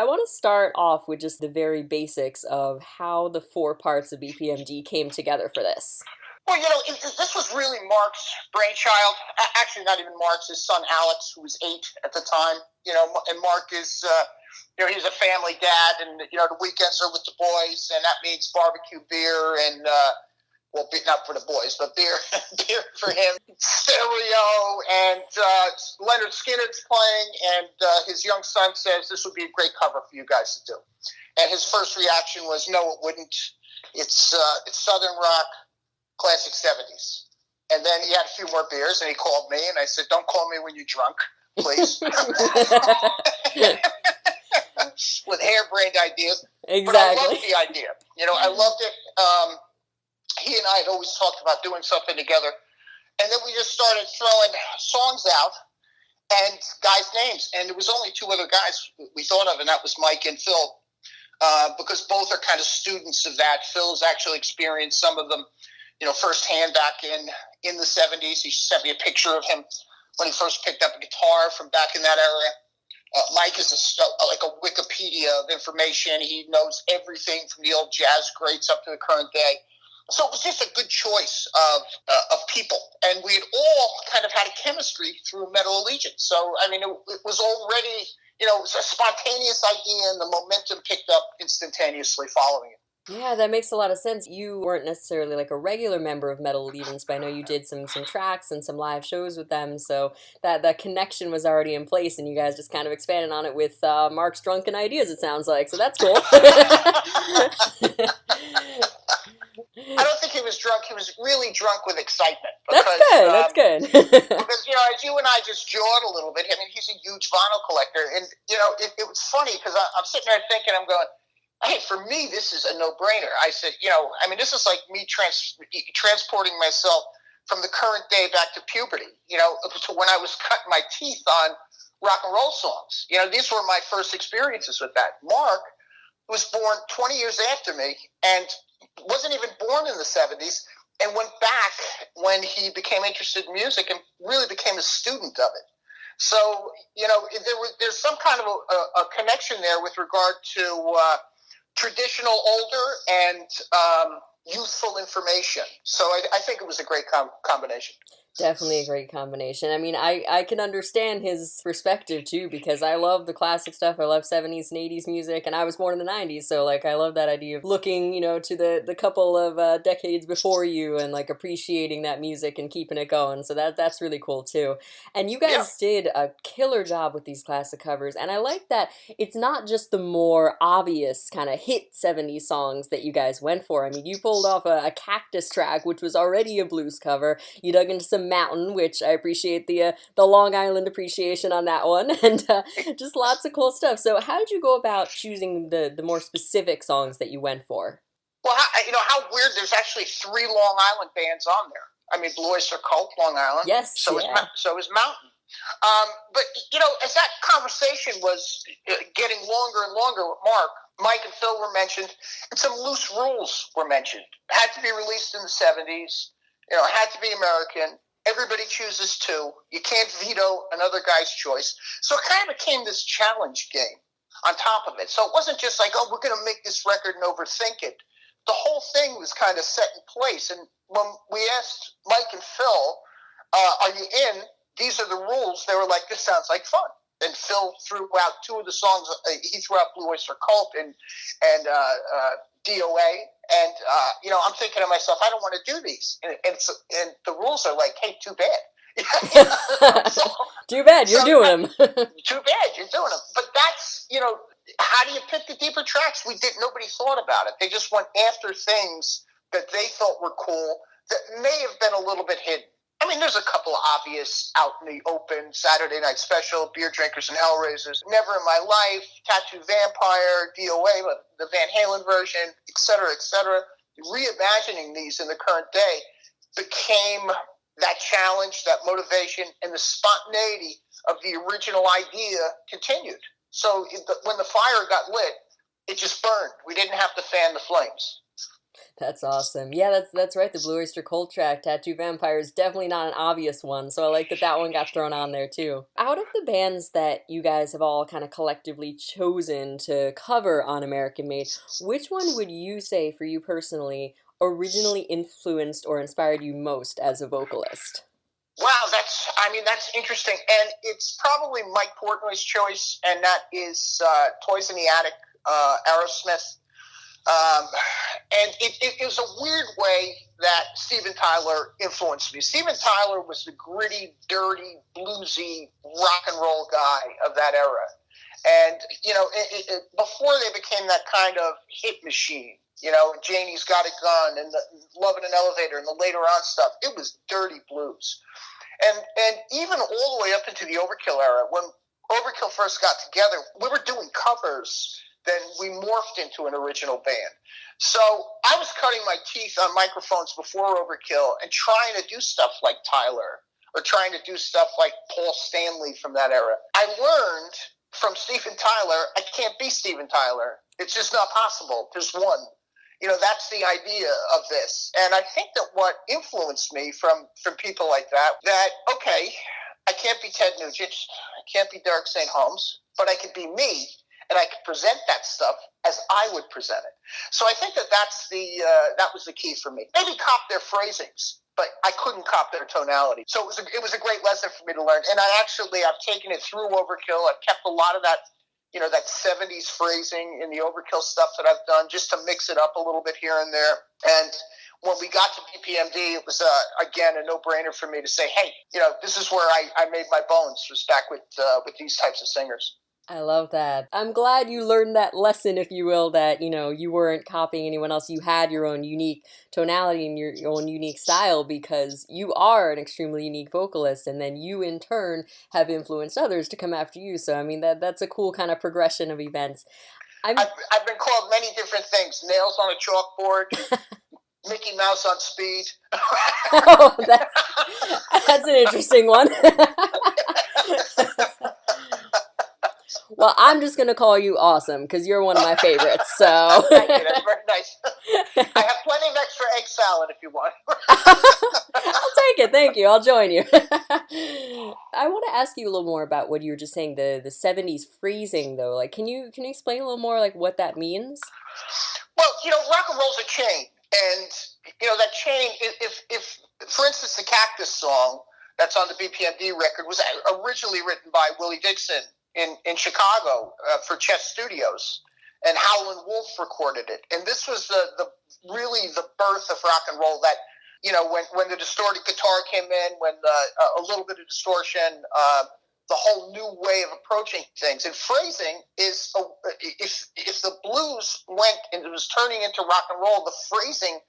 I want to start off with just the very basics of how the four parts of BPMD came together for this. Well, this was really Mark's brainchild. Actually, not even Mark's, his son Alex, who was 8 at the time. And Mark is, he's a family dad, and, the weekends are with the boys, and that means barbecue beer and, not for the boys, but beer for him, stereo, and Leonard Skinner's playing, and his young son says, this would be a great cover for you guys to do. And his first reaction was, no, it wouldn't. It's Southern rock, classic 70s. And then he had a few more beers, and he called me, and I said, don't call me when you're drunk, please. With harebrained ideas. Exactly. But I loved the idea. I loved it. He and I had always talked about doing something together. And then we just started throwing songs out and guys' names. And there was only 2 other guys we thought of, and that was Mike and Phil, because both are kind of students of that. Phil's actually experienced some of them, firsthand back in the 70s. He sent me a picture of him when he first picked up a guitar from back in that era. Mike is like a Wikipedia of information. He knows everything from the old jazz greats up to the current day. So it was just a good choice of people. And we had all kind of had a chemistry through Metal Allegiance. So, it was already, it was a spontaneous idea, and the momentum picked up instantaneously following it. Yeah, that makes a lot of sense. You weren't necessarily like a regular member of Metal Allegiance, but I know you did some tracks and some live shows with them, so that connection was already in place, and you guys just kind of expanded on it with Mark's drunken ideas, it sounds like, so that's cool. I don't think he was drunk. He was really drunk with excitement. Because, that's good. Because, as you and I just jawed a little bit, he's a huge vinyl collector, and, it was funny, because I'm sitting there thinking, I'm going, hey, for me, this is a no-brainer. I said, this is like me transporting myself from the current day back to puberty, to when I was cutting my teeth on rock and roll songs. These were my first experiences with that. Mark was born 20 years after me and wasn't even born in the 70s, and went back when he became interested in music and really became a student of it. So, there's some kind of a connection there with regard to traditional, older, and youthful information. So I think it was a great combination. Definitely a great combination. I can understand his perspective, too, because I love the classic stuff. I love 70s and 80s music, and I was born in the 90s, so, I love that idea of looking, to the couple of decades before you and, appreciating that music and keeping it going, so that's really cool, too. And you guys did a killer job with these classic covers, and I like that it's not just the more obvious kind of hit 70s songs that you guys went for. You pulled off a Cactus track, which was already a blues cover. You dug into some Mountain, which I appreciate the Long Island appreciation on that one, and just lots of cool stuff. So how did you go about choosing the more specific songs that you went for? Well, how weird, there's actually 3 Long Island bands on there. Blue Oyster Cult, Long Island. Yes, so is Mountain. But, as that conversation was getting longer and longer with Mark, Mike and Phil were mentioned, and some loose rules were mentioned. It had to be released in the 70s. It had to be American. Everybody chooses 2. You can't veto another guy's choice. So it kind of became this challenge game on top of it. So it wasn't just like, oh, we're going to make this record and overthink it. The whole thing was kind of set in place. And when we asked Mike and Phil, are you in? These are the rules. They were like, this sounds like fun. And Phil threw out 2 of the songs. He threw out Blue Oyster Cult and DOA. And, I'm thinking to myself, I don't want to do these. And the rules are like, hey, too bad. Too bad, you're doing them. Too bad, you're doing them. But that's, how do you pick the deeper tracks? Nobody thought about it. They just went after things that they thought were cool that may have been a little bit hidden. There's a couple of obvious out in the open, Saturday Night Special, Beer Drinkers and Hellraisers, Never in My Life, Tattoo Vampire, DOA, the Van Halen version, et cetera, et cetera. Reimagining these in the current day became that challenge, that motivation, and the spontaneity of the original idea continued. So when the fire got lit, it just burned. We didn't have to fan the flames. That's awesome. Yeah, that's right. The Blue Oyster Cult track, Tattoo Vampire, is definitely not an obvious one, so I like that that one got thrown on there too. Out of the bands that you guys have all kind of collectively chosen to cover on American Made, which one would you say, for you personally, originally influenced or inspired you most as a vocalist? Wow, that's interesting. And it's probably Mike Portnoy's choice, and that is Toys in the Attic, Aerosmith. And it was a weird way that Steven Tyler influenced me. Steven Tyler was the gritty, dirty, bluesy rock and roll guy of that era. And, before they became that kind of hit machine, Janie's Got a Gun and the Love in an Elevator and the later on stuff, it was dirty blues. And even all the way up into the Overkill era, when Overkill first got together, we were doing covers. Then we morphed into an original band. So I was cutting my teeth on microphones before Overkill and trying to do stuff like Tyler or trying to do stuff like Paul Stanley from that era. I learned from Steven Tyler, I can't be Steven Tyler. It's just not possible. There's one. That's the idea of this. And I think that what influenced me from people like that, okay, I can't be Ted Nugent, I can't be Derek St. Holmes, but I can be me, and I can present that stuff as I would present it. So I think that that was the key for me. Maybe cop their phrasings, but I couldn't cop their tonality. So it was a great lesson for me to learn. And I've taken it through Overkill. I've kept a lot of that, that 70s phrasing in the Overkill stuff that I've done just to mix it up a little bit here and there. And when we got to BPMD, it was, again, a no-brainer for me to say, hey, this is where I made my bones, was back with these types of singers. I love that. I'm glad you learned that lesson, if you will, that, you weren't copying anyone else. You had your own unique tonality and your own unique style, because you are an extremely unique vocalist, and then you, in turn, have influenced others to come after you. So, I mean, that's a cool kind of progression of events. I've been called many different things. Nails on a chalkboard, Mickey Mouse on speed. Oh, that's an interesting one. Well, I'm just going to call you awesome, because you're one of my favorites, so. Thank you, that's very nice. I have plenty of extra egg salad if you want. I'll take it, thank you, I'll join you. I want to ask you a little more about what you were just saying, the 70s phrasing, though. Like, can you explain a little more, like, what that means? Well, rock and roll's a chain, and, that chain, if for instance, the Cactus song that's on the BPMD record was originally written by Willie Dixon in Chicago for Chess Studios, and Howlin' Wolf recorded it. And this was really the birth of rock and roll, that, when the distorted guitar came in, when a little bit of distortion, the whole new way of approaching things. And phrasing is, if the blues went and it was turning into rock and roll, the phrasing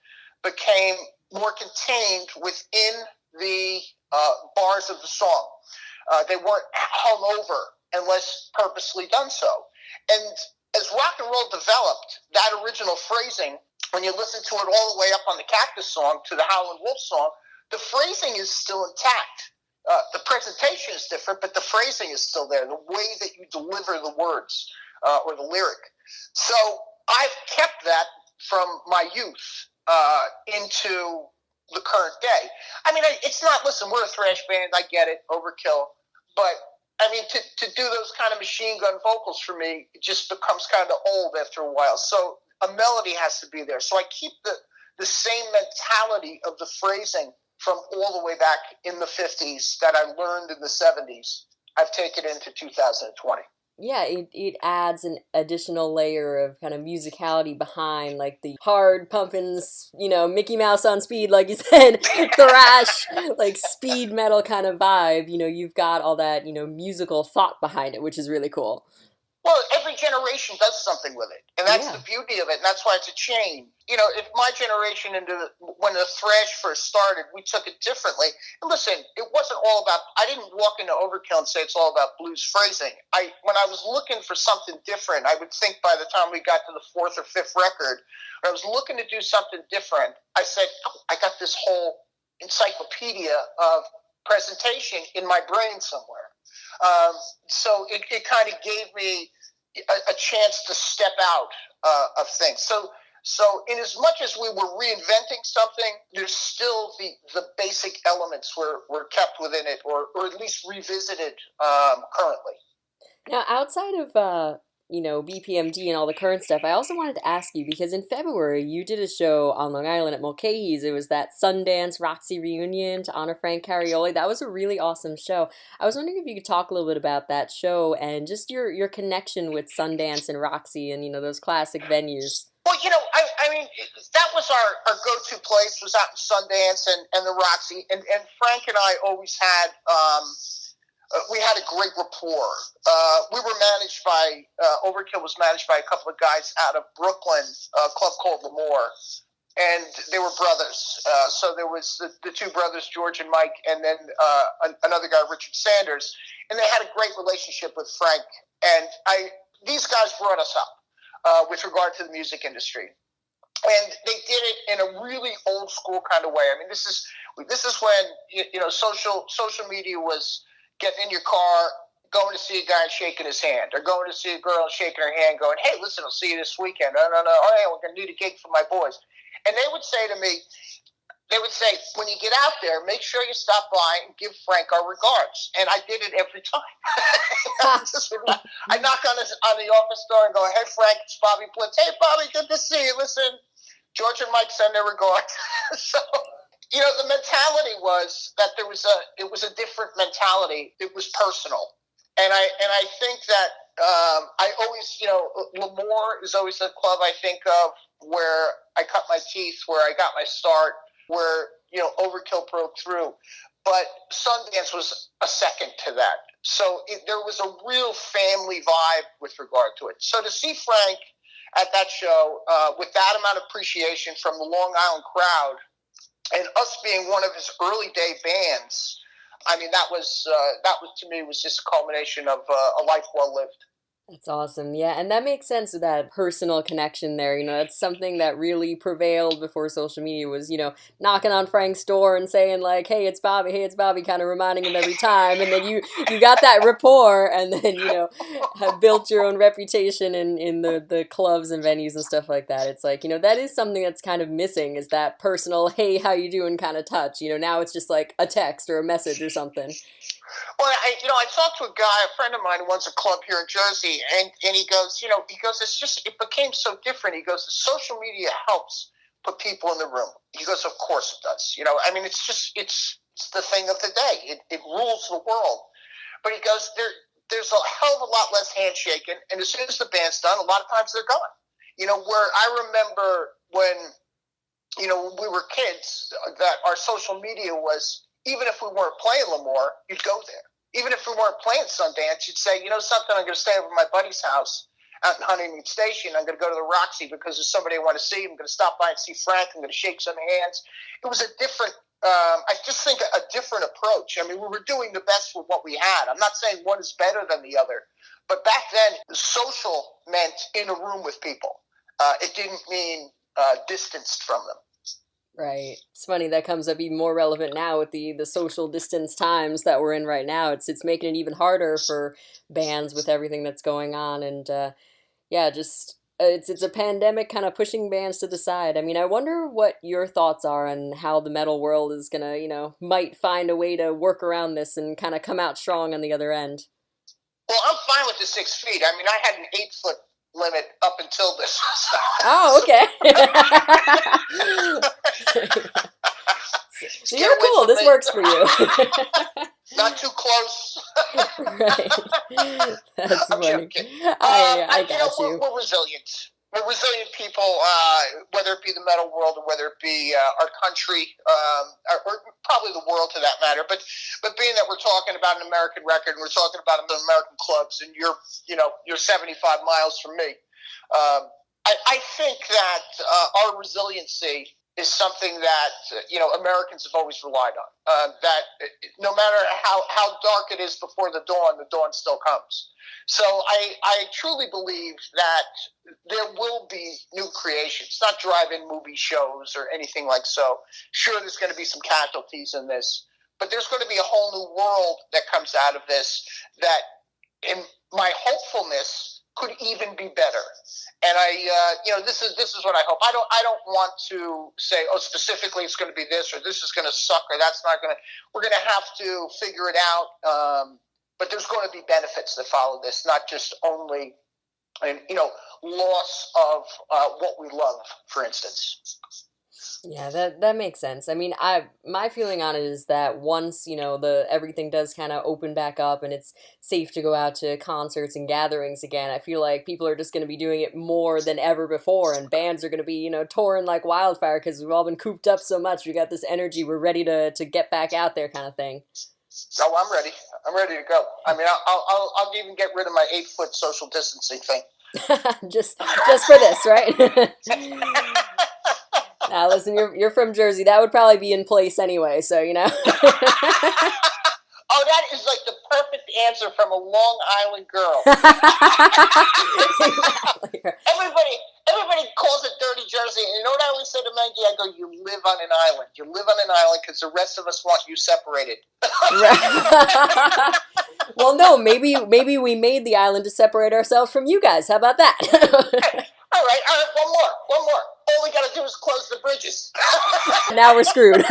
became more contained within the bars of the song. They weren't hung over unless purposely done so. And as rock and roll developed, that original phrasing, when you listen to it all the way up on the Cactus song to the Howlin' Wolf song, the phrasing is still intact. The presentation is different, but the phrasing is still there, the way that you deliver the words or the lyric. So I've kept that from my youth into the current day. I mean, it's not, listen, we're a thrash band, I get it, Overkill, but I mean, to do those kind of machine gun vocals for me, it just becomes kind of old after a while. So a melody has to be there. So I keep the same mentality of the phrasing from all the way back in the 50s that I learned in the 70s. I've taken into 2020. Yeah, it adds an additional layer of kind of musicality behind, like, the hard pumping, Mickey Mouse on speed, like you said, thrash, like, speed metal kind of vibe. You've got all that, musical thought behind it, which is really cool. Well, every generation does something with it, and that's the beauty of it, and that's why it's a chain. If my generation, when the thrash first started, we took it differently. And listen, it wasn't all about, I didn't walk into Overkill and say it's all about blues phrasing. When I was looking for something different, I would think by the time we got to the fourth or fifth record, when I was looking to do something different, I said, I got this whole encyclopedia of presentation in my brain somewhere. So it kind of gave me a chance to step out of things. So So in as much as we were reinventing something, there's still the basic elements were kept within it, or at least revisited currently. Now, outside of BPMD and all the current stuff, I also wanted to ask you because in February you did a show on Long Island at Mulcahy's. It was that Sundance Roxy reunion to honor Frank Carioli. That was a really awesome show. I was wondering if you could talk a little bit about that show and just your connection with Sundance and Roxy and those classic venues. Well, I mean, that was our go-to place, was out in Sundance and the Roxy, and Frank and I always had. We had a great rapport. We were managed by, Overkill was managed by a couple of guys out of Brooklyn, a club called L'Amour, and they were brothers. So there was the two brothers, George and Mike, and then another guy, Richard Sanders, and they had a great relationship with Frank. And these guys brought us up with regard to the music industry. And they did it in a really old school kind of way. I mean, this is when, social media was getting in your car, going to see a guy and shaking his hand, or going to see a girl and shaking her hand, going, "Hey, listen, I'll see you this weekend. No. Oh, yeah, we're going to need a gig for my boys." And they would say to me, when you get out there, make sure you stop by and give Frank our regards. And I did it every time. I knock on the office door and go, "Hey, Frank, it's Bobby Blitz. Hey, Bobby, good to see you. Listen, George and Mike send their regards." So, the mentality was that it was a different mentality. It was personal. And I think that I always, L'Amour is always the club I think of where I cut my teeth, where I got my start, where, Overkill broke through. But Sundance was a second to that. So there was a real family vibe with regard to it. So to see Frank at that show with that amount of appreciation from the Long Island crowd, and us being one of his early day bands, I mean, that was to me was just a culmination of a life well lived. That's awesome. Yeah, and that makes sense with that personal connection there. That's something that really prevailed before social media was, knocking on Frank's door and saying like, hey, it's Bobby, kind of reminding him every time. And then you got that rapport and then, have built your own reputation in the clubs and venues and stuff like that. It's like, that is something that's kind of missing, is that personal, hey, how you doing kind of touch. Now it's just like a text or a message or something. Well, I talked to a friend of mine who runs a club here in Jersey, and he goes, it became so different. He goes, the social media helps put people in the room. He goes, of course it does. I mean, it's the thing of the day. It rules the world. But he goes, there's a hell of a lot less handshaking, and as soon as the band's done, a lot of times they're gone. Where I remember when we were kids, that our social media was, even if we weren't playing L'Amour, you'd go there. Even if we weren't playing Sundance, you'd say, something, I'm going to stay over at my buddy's house out in Huntington Station. I'm going to go to the Roxy because there's somebody I want to see. I'm going to stop by and see Frank. I'm going to shake some hands. It was a different, I just think a different approach. I mean, we were doing the best with what we had. I'm not saying one is better than the other. But back then, social meant in a room with people. It didn't mean distanced from them. Right. It's funny that comes up even more relevant now with the social distance times that we're in right now. It's making it even harder for bands with everything that's going on, and it's a pandemic kind of pushing bands to the side. I mean, I wonder what your thoughts are on how the metal world is gonna, might find a way to work around this and kind of come out strong on the other end. Well, I'm fine with the 6 feet. I mean, I had an 8-foot limit up until this. Oh, okay. So you're cool. This works for you. Not too close. Right. That's funny. I got you. We're resilient. We're resilient people, whether it be the metal world or whether it be our country, or probably the world to that matter. But being that we're talking about an American record and we're talking about American clubs, and you're 75 miles from me, I think that our resiliency is something that Americans have always relied on. That no matter how dark it is before the dawn still comes. So I truly believe that there will be new creations, not drive-in movie shows or anything like so. Sure, there's going to be some casualties in this, but there's going to be a whole new world that comes out of this that, in my hopefulness, could even be better. And this is what I hope. I don't want to say, oh, specifically it's going to be this or this is going to suck or that's not going to. We're going to have to figure it out. But there's going to be benefits that follow this, not just only, loss of what we love, for instance. Yeah, that makes sense. I mean, my feeling on it is that once, everything does kind of open back up and it's safe to go out to concerts and gatherings again, I feel like people are just going to be doing it more than ever before, and bands are going to be, touring like wildfire because we've all been cooped up so much. We got this energy, we're ready to get back out there kind of thing. Oh, I'm ready. I'm ready to go. I mean, I'll even get rid of my 8-foot social distancing thing. just for this, right? Now, listen, you're from Jersey. That would probably be in place anyway, so, Oh, that is like the perfect answer from a Long Island girl. Exactly. Everybody calls it dirty Jersey. And you know what I always say to Menghi? I go, you live on an island. You live on an island because the rest of us want you separated. Well, no, maybe we made the island to separate ourselves from you guys. How about that? All right, one more. All we got to do is close the bridges. Now we're screwed.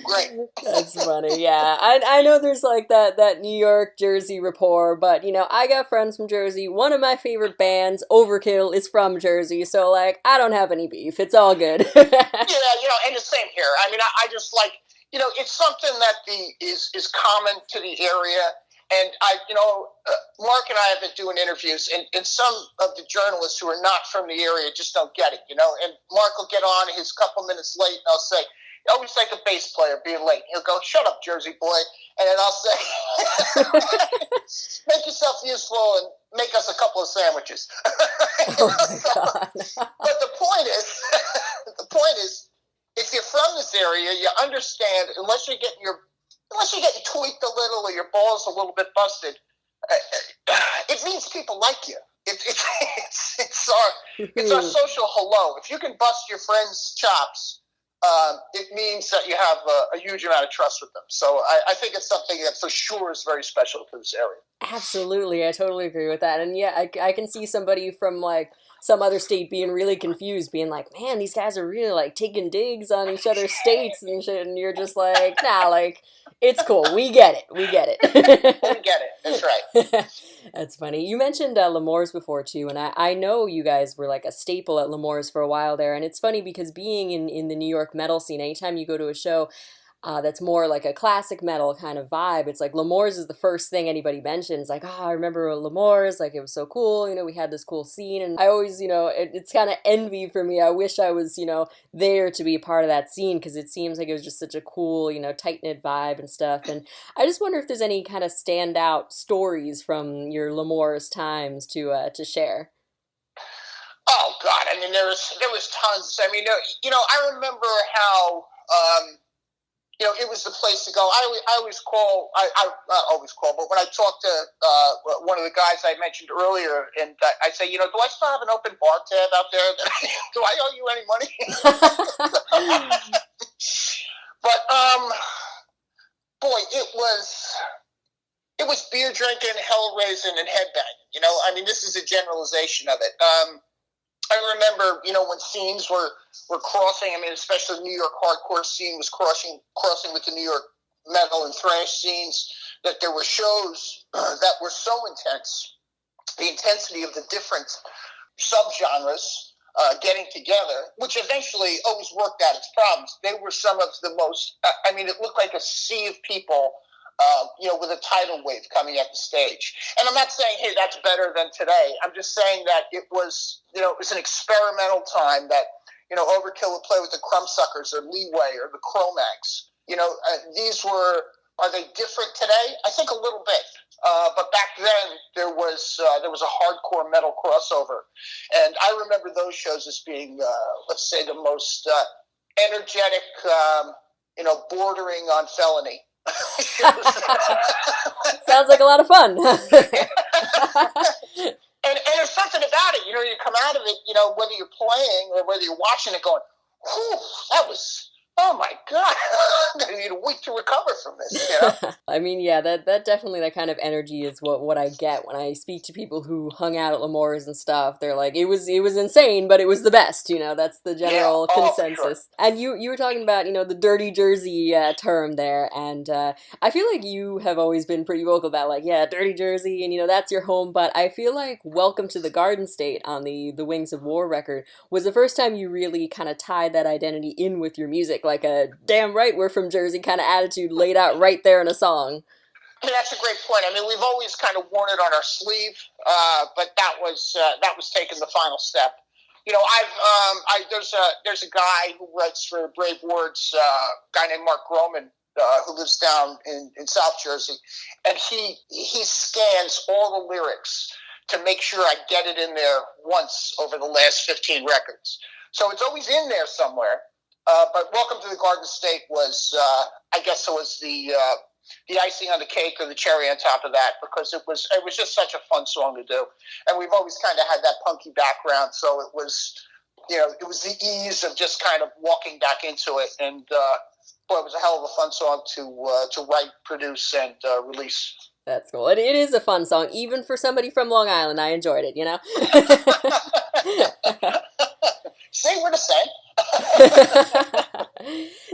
Great. That's funny. Yeah, I know there's like that New York Jersey rapport, but I got friends from Jersey. One of my favorite bands, Overkill, is from Jersey, so like I don't have any beef. It's all good. Yeah, and the same here. I mean, I just like it's something that is common to the area. And Mark and I have been doing interviews, and some of the journalists who are not from the area just don't get it, And Mark will get on, he's a couple minutes late, and I'll say, always like a bass player being late. He'll go, shut up, Jersey boy. And then I'll say, make yourself useful and make us a couple of sandwiches. Oh my God. But the point is, if you're from this area, you understand, unless you're getting tweaked a little or your balls a little bit busted, it means people like you. It's our social hello. If you can bust your friend's chops, it means that you have a huge amount of trust with them. So I think it's something that for sure is very special to this area. Absolutely, I totally agree with that. And yeah, I can see somebody from like some other state being really confused, being like, man, these guys are really like taking digs on each other's states and shit, and you're just like, nah, like, it's cool. We get it. We get it. That's right. That's funny. You mentioned L'Amour's before too, and I know you guys were like a staple at L'Amour's for a while there, and it's funny because being in the New York metal scene, anytime you go to a show that's more like a classic metal kind of vibe, it's like L'Amour's is the first thing anybody mentions. Like, I remember L'Amour's, like it was so cool, we had this cool scene, and I always, it's kind of envy for me. I wish I was, there to be a part of that scene, because it seems like it was just such a cool, tight-knit vibe and stuff, and I just wonder if there's any kind of standout stories from your L'Amour's times to share. Oh God, I mean, there was tons. I mean, I remember how, it was the place to go. I always call, I not always call, but when I talk to one of the guys I mentioned earlier, and I say, do I still have an open bar tab out there? Do I owe you any money? But boy, it was beer drinking, hell raising, and headbanging. I mean, this is a generalization of it. I remember, when scenes were crossing. I mean, especially the New York hardcore scene was crossing with the New York metal and thrash scenes. That there were shows that were so intense, the intensity of the different subgenres getting together, which eventually always worked out its problems. They were some of the most. I mean, it looked like a sea of people. With a tidal wave coming at the stage. And I'm not saying, hey, that's better than today. I'm just saying that it was, it was an experimental time that, Overkill would play with the Crumbsuckers or Leeway or the Cro-Mags. Are they different today? I think a little bit. But back then there was a hardcore metal crossover. And I remember those shows as being, let's say, the most energetic, bordering on felony. Sounds like a lot of fun. And there's something about it, you come out of it, whether you're playing or whether you're watching it going, whew, that was oh my God, I'm going to need a week to recover from this, you know? I mean, yeah, that definitely, that kind of energy is what I get when I speak to people who hung out at L'Amour's and stuff. They're like, it was insane, but it was the best, that's the Yeah, general oh, for sure. consensus. And you were talking about, the dirty Jersey term there, and I feel like you have always been pretty vocal about, like, yeah, dirty Jersey, and that's your home, but I feel like Welcome to the Garden State on the Wings of War record was the first time you really kind of tied that identity in with your music, like a damn right we're from Jersey kind of attitude laid out right there in a song. I mean, that's a great point. I mean, we've always kind of worn it on our sleeve, but that was taking the final step. There's a guy who writes for Brave Words, a guy named Mark Groman, who lives down in South Jersey, and he scans all the lyrics to make sure I get it in there once over the last 15 records. So it's always in there somewhere. But Welcome to the Garden State was, I guess it was the icing on the cake or the cherry on top of that, because it was just such a fun song to do. And we've always kind of had that punky background, so it was the ease of just kind of walking back into it. And boy, it was a hell of a fun song to write, produce, and release. That's cool. And it is a fun song, even for somebody from Long Island. I enjoyed it, See, we're the same.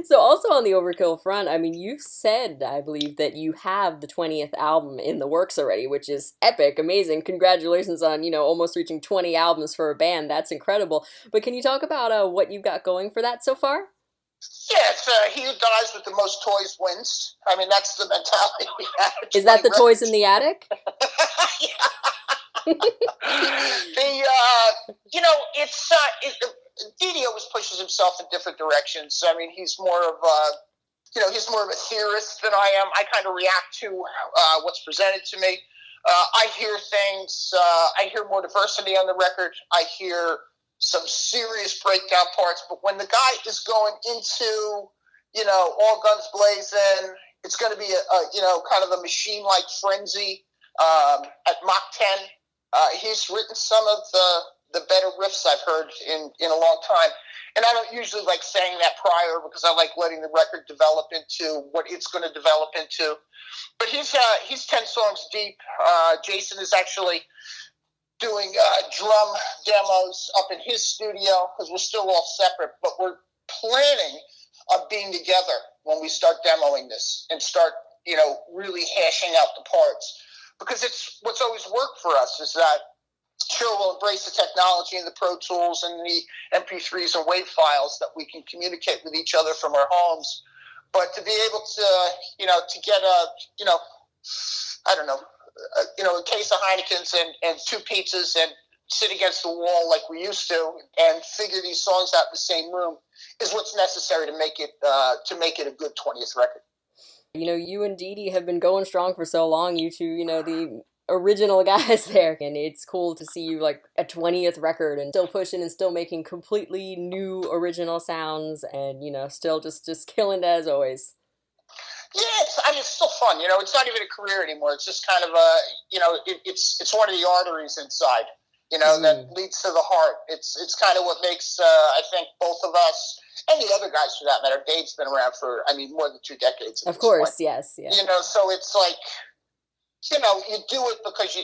So also on the Overkill front, I mean, you've said, I believe, that you have the 20th album in the works already, which is epic, amazing. Congratulations on, almost reaching 20 albums for a band. That's incredible. But can you talk about what you've got going for that so far? Yeah, it's he who dies with the most toys wins. I mean, that's the mentality we have. Is that the toys in the attic? Didi always pushes himself in different directions. I mean, he's more of a theorist than I am. I kind of react to what's presented to me. I hear things. I hear more diversity on the record. I hear some serious breakdown parts. But when the guy is going into, all guns blazing, it's going to be kind of a machine-like frenzy at Mach 10. He's written some of the better riffs I've heard in a long time. And I don't usually like saying that prior, because I like letting the record develop into what it's going to develop into. But he's 10 songs deep. Jason is actually doing drum demos up in his studio, because we're still all separate, but we're planning on being together when we start demoing this and start, really hashing out the parts. Because it's what's always worked for us is that, sure, we'll embrace the technology and the Pro Tools and the MP3s and WAV files that we can communicate with each other from our homes. But to be able to, to get a case of Heinekens and 2 pizzas and sit against the wall like we used to and figure these songs out in the same room is what's necessary to make it a good 20th record. You and Didi have been going strong for so long, you two, the original guys there, and it's cool to see you like a 20th record and still pushing and still making completely new original sounds and, still just killing it as always. Yeah, it's still fun, it's not even a career anymore. It's just kind of it's one of the arteries inside, that leads to the heart. It's kind of what makes, I think, both of us, and the other guys for that matter. Dave's been around for, more than 2 decades. Of course, yes. Yeah. So it's like, you do it because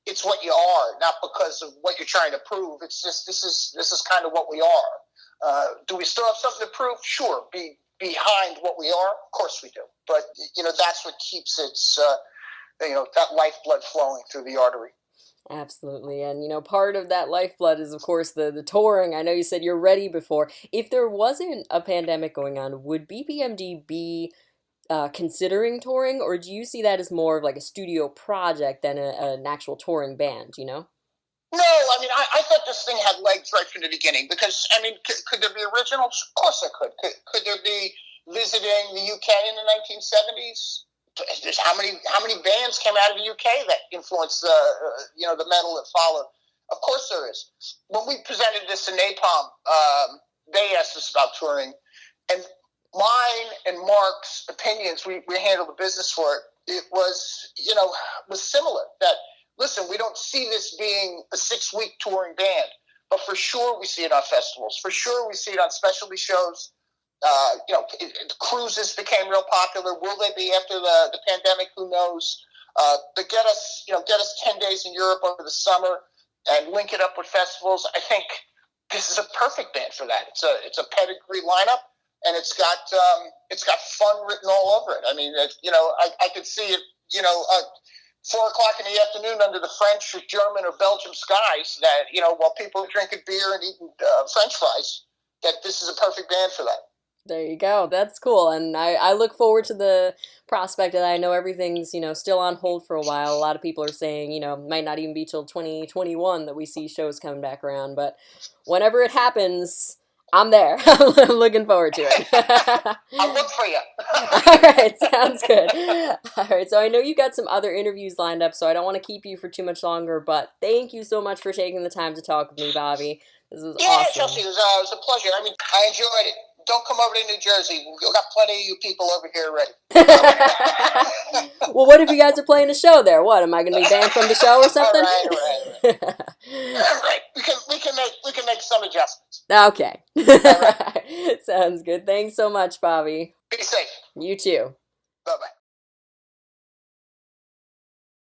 it's what you are, not because of what you're trying to prove. It's just, this is kind of what we are. Do we still have something to prove? Sure. Behind what we are? Of course we do. But, that's what keeps that lifeblood flowing through the artery. Absolutely. And, part of that lifeblood is, of course, the touring. I know you said you're ready before. If there wasn't a pandemic going on, would BPMD be considering touring, or do you see that as more of like a studio project than an actual touring band, No, I thought this thing had legs right from the beginning, because, could there be originals? Of course there could. Could there be visiting the UK in the 1970s? There's how many bands came out of the UK that influenced the metal that followed? Of course there is. When we presented this to Napalm, they asked us about touring, and mine and Mark's opinions, we handled the business for it. It was similar. That, listen, we don't see this being a 6-week touring band, but for sure we see it on festivals. For sure we see it on specialty shows. Cruises became real popular. Will they be after the pandemic? Who knows? But get us 10 days in Europe over the summer and link it up with festivals. I think this is a perfect band for that. It's a pedigree lineup, and it's got fun written all over it. I mean, I could see it. 4 o'clock in the afternoon under the French or German or Belgium skies. That while people are drinking beer and eating French fries, that this is a perfect band for that. There you go. That's cool. And I look forward to the prospect that I know everything's, still on hold for a while. A lot of people are saying, might not even be till 2021 that we see shows coming back around. But whenever it happens, I'm there. I'm looking forward to it. I'll look for you. All right. Sounds good. All right. So I know you got some other interviews lined up, so I don't want to keep you for too much longer. But thank you so much for taking the time to talk with me, Bobby. This was awesome. Chelsea, it was a pleasure. I mean, I enjoyed it. Don't come over to New Jersey. We've got plenty of you people over here already. Well, what if you guys are playing a show there? What, am I going to be banned from the show or something? All right. We can make some adjustments. Okay. All right. Sounds good. Thanks so much, Bobby. Be safe. You too. Bye-bye.